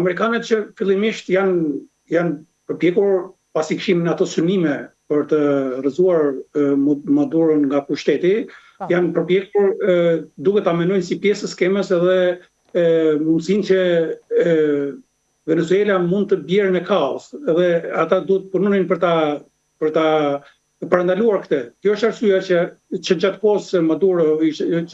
Amerikanët që fillimisht janë përpjekur pasi kishin ato synime për të rrëzuar Maduron nga pushteti, janë përpjekur duke ta menojnë si pjesë të skemës edhe mundësinë që Venezuela mund të bjerë në kaos, dhe ata duhet punonin për ta parandaluar këtë. Kjo është arsyeja që gjatë kohës që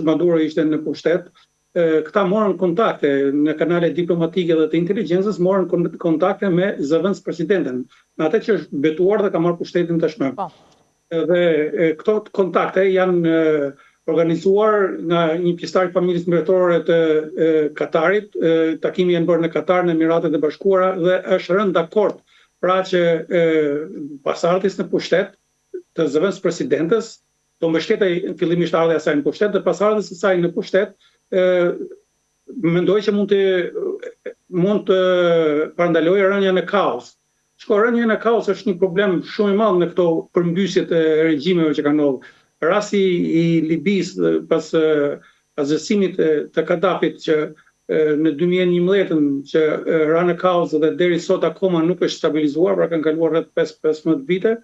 Maduro ishte në pushtet, këta morën kontakte në kanale diplomatike dhe të inteligjencës, morën kontakte me zëvendës presidenten, me atë që është betuar dhe ka marrë pushtetin tashmë. Dhe këto kontakte janë organizuar nga një pjesëtar i familjes mbretërore të Katarit. Takimi janë bërë në Katar, në Emiratet e Bashkuara, dhe është rënë dakord pra që pas ardhjes në pushtet të zëvendës presidentes, do mbështetej fillimisht ardhja e saj në pushtet, dhe pas ardhjes së saj në pushtet, mendoj që mund të parandalojë rënien në kaos. Rënien në kaos është një problem shumë i madh në këto përmbysjet e regjimeve që kanë ndodhur. Rasti i Libis pas zësimit të Kadafit që në 2011 që ra në kaos dhe deri sot akoma nuk është stabilizuar, pra kanë kaluar rreth 15 vite,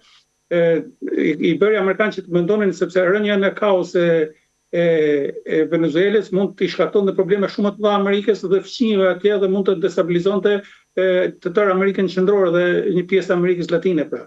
i bëri amerikanë që të mendonin sepse rënja në kaos e Venezuelës mund të shkaktonte probleme shumë të mëdha Amerikës dhe fqinjeve atje, dhe mund të destabilizonte të tërë Amerikën qendrore dhe një pjesë të Amerikës Latine. Pra,